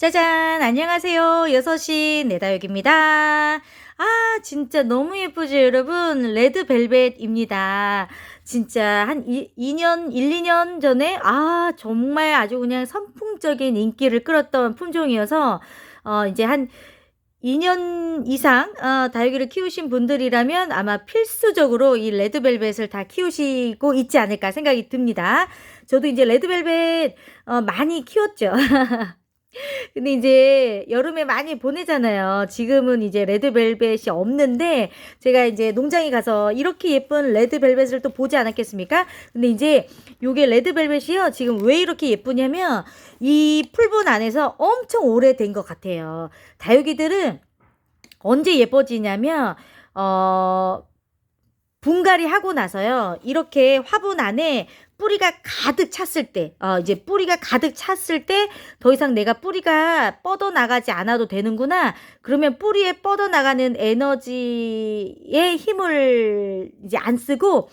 짜잔! 안녕하세요. 6시 내다육입니다. 진짜 너무 예쁘죠, 여러분? 레드벨벳입니다. 진짜 한 2년, 1, 2년 전에, 정말 아주 그냥 선풍적인 인기를 끌었던 품종이어서, 이제 한 2년 이상, 다육이를 키우신 분들이라면 아마 필수적으로 이 레드벨벳을 다 키우시고 있지 않을까 생각이 듭니다. 저도 이제 레드벨벳, 많이 키웠죠. 근데 이제 여름에 많이 보내잖아요. 지금은 이제 레드벨벳이 없는데 제가 이제 농장에 가서 이렇게 예쁜 레드벨벳을 또 보지 않았겠습니까? 근데 이제 요게 레드벨벳이요. 지금 왜 이렇게 예쁘냐면 이 풀분 안에서 엄청 오래된 것 같아요. 다육이들은 언제 예뻐지냐면 분갈이 하고 나서요. 이렇게 화분 안에 뿌리가 가득 찼을 때, 이제 뿌리가 가득 찼을 때 더 이상 내가 뿌리가 뻗어나가지 않아도 되는구나. 그러면 뿌리에 뻗어나가는 에너지의 힘을 이제 안 쓰고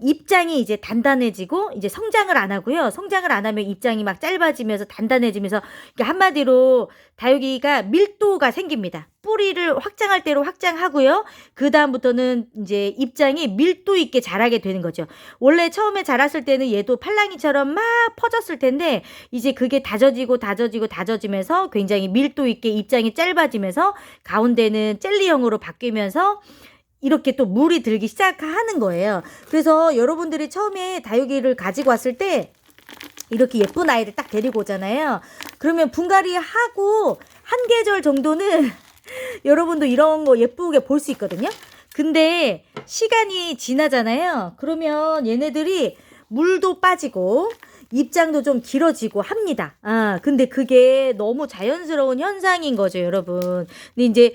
입장이 이제 단단해지고 이제 성장을 안 하고요. 성장을 안 하면 입장이 막 짧아지면서 단단해지면서 한마디로 다육이가 밀도가 생깁니다. 뿌리를 확장할 대로 확장하고요. 그 다음부터는 이제 입장이 밀도 있게 자라게 되는 거죠. 원래 처음에 자랐을 때는 얘도 팔랑이처럼 막 퍼졌을 텐데 이제 그게 다져지면서 굉장히 밀도 있게 입장이 짧아지면서 가운데는 젤리형으로 바뀌면서 이렇게 또 물이 들기 시작하는 거예요. 그래서 여러분들이 처음에 다육이를 가지고 왔을 때 이렇게 예쁜 아이를 딱 데리고 오잖아요. 그러면 분갈이 하고 한 계절 정도는 여러분도 이런 거 예쁘게 볼 수 있거든요. 근데 시간이 지나잖아요. 그러면 얘네들이 물도 빠지고 입장도 좀 길어지고 합니다. 근데 그게 너무 자연스러운 현상인 거죠, 여러분. 근데 이제,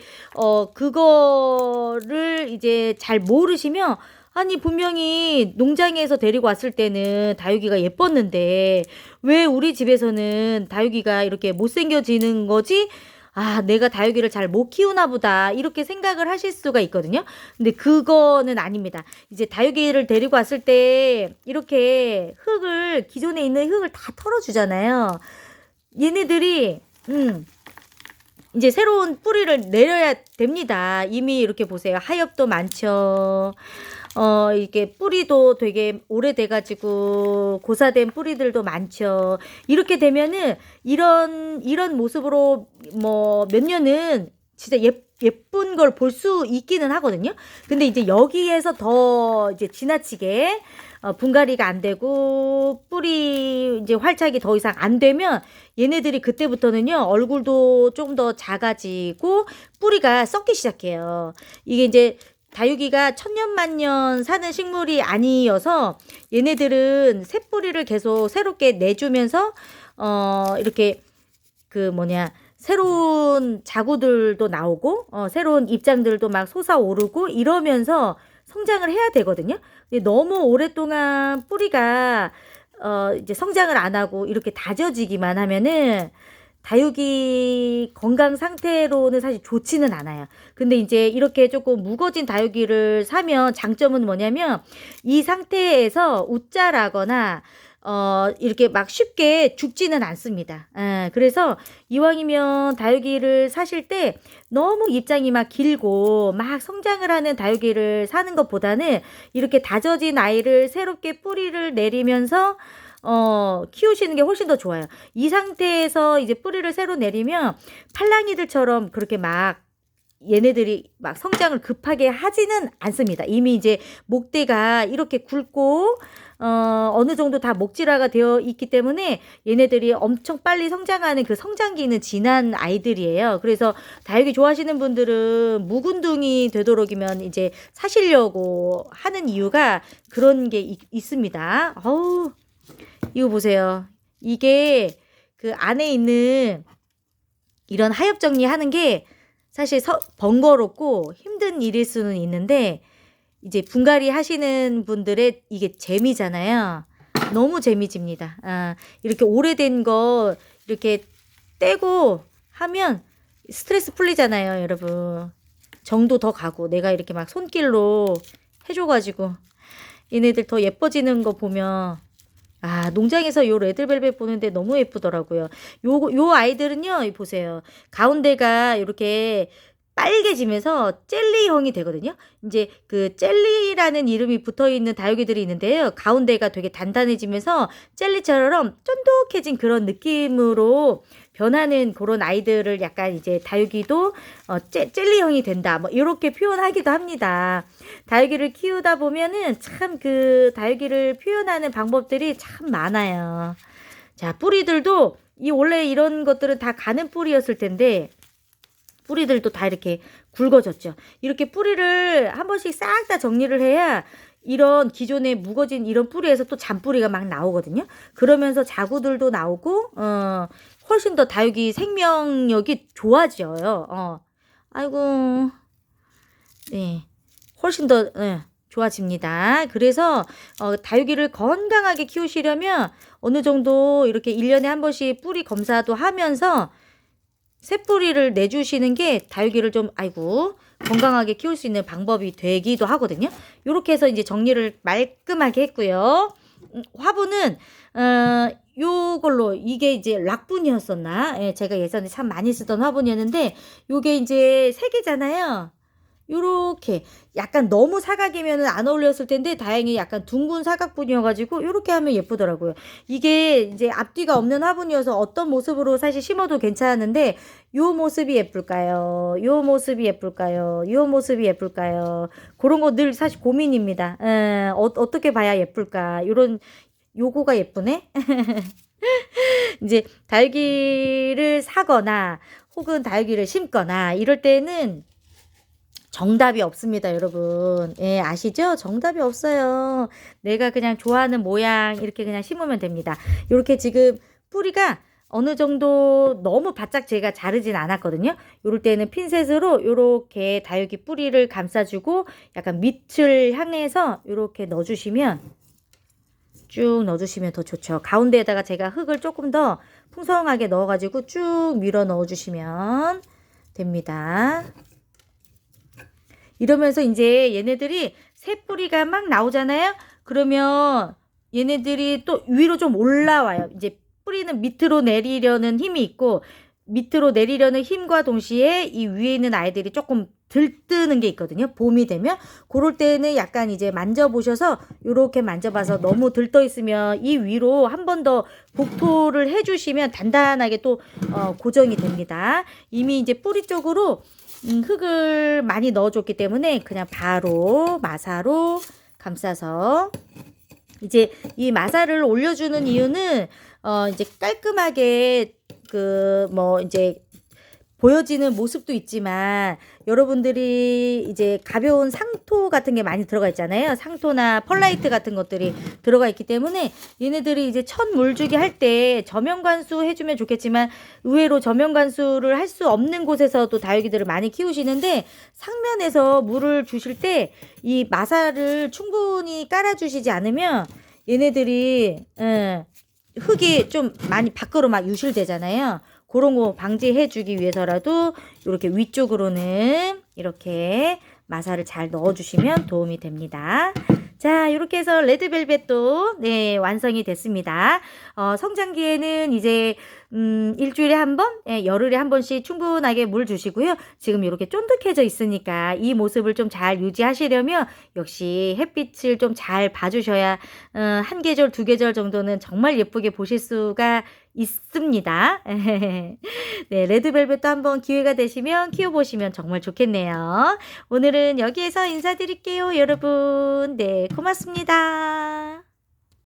그거를 이제 잘 모르시면, 아니, 분명히 농장에서 데리고 왔을 때는 다육이가 예뻤는데, 왜 우리 집에서는 다육이가 이렇게 못생겨지는 거지? 내가 다육이를 잘 못 키우나 보다. 이렇게 생각을 하실 수가 있거든요. 근데 그거는 아닙니다. 이제 다육이를 데리고 왔을 때 이렇게 기존에 있는 흙을 다 털어주잖아요. 얘네들이, 이제 새로운 뿌리를 내려야 됩니다. 이미 이렇게 보세요. 하엽도 많죠. 이게 뿌리도 되게 오래돼가지고 고사된 뿌리들도 많죠. 이렇게 되면은 이런 모습으로 뭐 몇 년은 진짜 예쁜 걸 볼 수 있기는 하거든요. 근데 이제 여기에서 더 이제 지나치게 분갈이가 안 되고 뿌리 이제 활착이 더 이상 안 되면 얘네들이 그때부터는요 얼굴도 좀 더 작아지고 뿌리가 썩기 시작해요. 이게 이제 다육이가 천년만년 사는 식물이 아니어서 얘네들은 새뿌리를 계속 새롭게 내주면서 이렇게 새로운 자구들도 나오고 새로운 입장들도 막 솟아오르고 이러면서 성장을 해야 되거든요. 근데 너무 오랫동안 뿌리가 이제 성장을 안 하고 이렇게 다져지기만 하면은 다육이 건강 상태로는 사실 좋지는 않아요. 근데 이제 이렇게 조금 무거진 다육이를 사면 장점은 뭐냐면 이 상태에서 웃자라거나 이렇게 막 쉽게 죽지는 않습니다. 그래서 이왕이면 다육이를 사실 때 너무 입장이 막 길고 막 성장을 하는 다육이를 사는 것보다는 이렇게 다져진 아이를 새롭게 뿌리를 내리면서 키우시는 게 훨씬 더 좋아요. 이 상태에서 이제 뿌리를 새로 내리면 팔랑이들처럼 그렇게 막 얘네들이 막 성장을 급하게 하지는 않습니다. 이미 이제 목대가 이렇게 굵고 어느 정도 다 목질화가 되어 있기 때문에 얘네들이 엄청 빨리 성장하는 그 성장기는 지난 아이들이에요. 그래서 다육이 좋아하시는 분들은 묵은둥이 되도록이면 이제 사시려고 하는 이유가 그런 게 있습니다. 이거 보세요. 이게 그 안에 있는 이런 하엽 정리하는 게 사실 번거롭고 힘든 일일 수는 있는데 이제 분갈이 하시는 분들의 이게 재미잖아요. 너무 재미집니다. 이렇게 오래된 거 이렇게 떼고 하면 스트레스 풀리잖아요, 여러분. 정도 더 가고 내가 이렇게 막 손길로 해줘가지고 얘네들 더 예뻐지는 거 보면 아, 농장에서 요 레드벨벳 보는데 너무 예쁘더라고요. 요 아이들은요, 보세요. 가운데가 이렇게 빨개지면서 젤리형이 되거든요. 이제 그 젤리라는 이름이 붙어 있는 다육이들이 있는데요. 가운데가 되게 단단해지면서 젤리처럼 쫀득해진 그런 느낌으로 변하는 그런 아이들을 약간 이제 다육이도 젤리형이 된다. 뭐 이렇게 표현하기도 합니다. 다육이를 키우다 보면은 참 그 다육이를 표현하는 방법들이 참 많아요. 자, 뿌리들도 원래 이런 것들은 다 가는 뿌리였을 텐데 뿌리들도 다 이렇게 굵어졌죠. 이렇게 뿌리를 한 번씩 싹 다 정리를 해야 이런 기존에 묵어진 이런 뿌리에서 또 잔뿌리가 막 나오거든요. 그러면서 자구들도 나오고 훨씬 더 다육이 생명력이 좋아져요. 아이고, 네, 훨씬 더 좋아집니다. 그래서 다육이를 건강하게 키우시려면 어느 정도 이렇게 1년에 한 번씩 뿌리 검사도 하면서 새뿌리를 내주시는 게 다육이를 좀 건강하게 키울 수 있는 방법이 되기도 하거든요. 이렇게 해서 이제 정리를 말끔하게 했고요. 화분은 요걸로 이게 이제 락분이었었나? 예, 제가 예전에 참 많이 쓰던 화분이었는데 요게 이제 3개잖아요. 요렇게 약간 너무 사각이면 안 어울렸을 텐데 다행히 약간 둥근 사각분이어가지고 요렇게 하면 예쁘더라고요. 이게 이제 앞뒤가 없는 화분이어서 어떤 모습으로 사실 심어도 괜찮은데 요 모습이 예쁠까요? 요 모습이 예쁠까요? 요 모습이 예쁠까요? 그런 거 늘 사실 고민입니다. 어떻게 봐야 예쁠까? 요거가 예쁘네? 이제 다육이를 사거나 혹은 다육이를 심거나 이럴 때는 정답이 없습니다, 여러분. 예, 아시죠? 정답이 없어요. 내가 그냥 좋아하는 모양 이렇게 그냥 심으면 됩니다. 이렇게 지금 뿌리가 어느 정도 너무 바짝 제가 자르진 않았거든요. 이럴 때는 핀셋으로 이렇게 다육이 뿌리를 감싸주고 약간 밑을 향해서 이렇게 넣어주시면 쭉 넣어주시면 더 좋죠. 가운데에다가 제가 흙을 조금 더 풍성하게 넣어가지고 쭉 밀어 넣어주시면 됩니다. 이러면서 이제 얘네들이 새 뿌리가 막 나오잖아요. 그러면 얘네들이 또 위로 좀 올라와요. 이제 뿌리는 밑으로 내리려는 힘이 있고 밑으로 내리려는 힘과 동시에 이 위에 있는 아이들이 조금 들뜨는 게 있거든요. 봄이 되면 그럴 때는 약간 이제 만져보셔서 이렇게 만져봐서 너무 들떠 있으면 이 위로 한 번 더 복토를 해주시면 단단하게 또 고정이 됩니다. 이미 이제 뿌리 쪽으로 흙을 많이 넣어줬기 때문에 그냥 바로 마사로 감싸서 이제 이 마사를 올려주는 이유는 이제 깔끔하게 이제 보여지는 모습도 있지만 여러분들이 이제 가벼운 상토 같은 게 많이 들어가 있잖아요. 상토나 펄라이트 같은 것들이 들어가 있기 때문에 얘네들이 이제 첫 물주기 할 때 저면관수 해주면 좋겠지만 의외로 저면관수를 할 수 없는 곳에서도 다육이들을 많이 키우시는데 상면에서 물을 주실 때 이 마사를 충분히 깔아주시지 않으면 얘네들이 흙이 좀 많이 밖으로 막 유실되잖아요. 그런 거 방지해 주기 위해서라도 이렇게 위쪽으로는 이렇게 마사를 잘 넣어주시면 도움이 됩니다. 자, 이렇게 해서 레드벨벳도 완성이 됐습니다. 성장기에는 이제 일주일에 한 번, 열흘에 한 번씩 충분하게 물 주시고요. 지금 이렇게 쫀득해져 있으니까 이 모습을 좀 잘 유지하시려면 역시 햇빛을 좀 잘 봐주셔야 한 계절, 두 계절 정도는 정말 예쁘게 보실 수가 있습니다. 네, 레드벨벳도 한번 기회가 되시면 키워보시면 정말 좋겠네요. 오늘은 여기에서 인사드릴게요, 여러분. 네, 고맙습니다.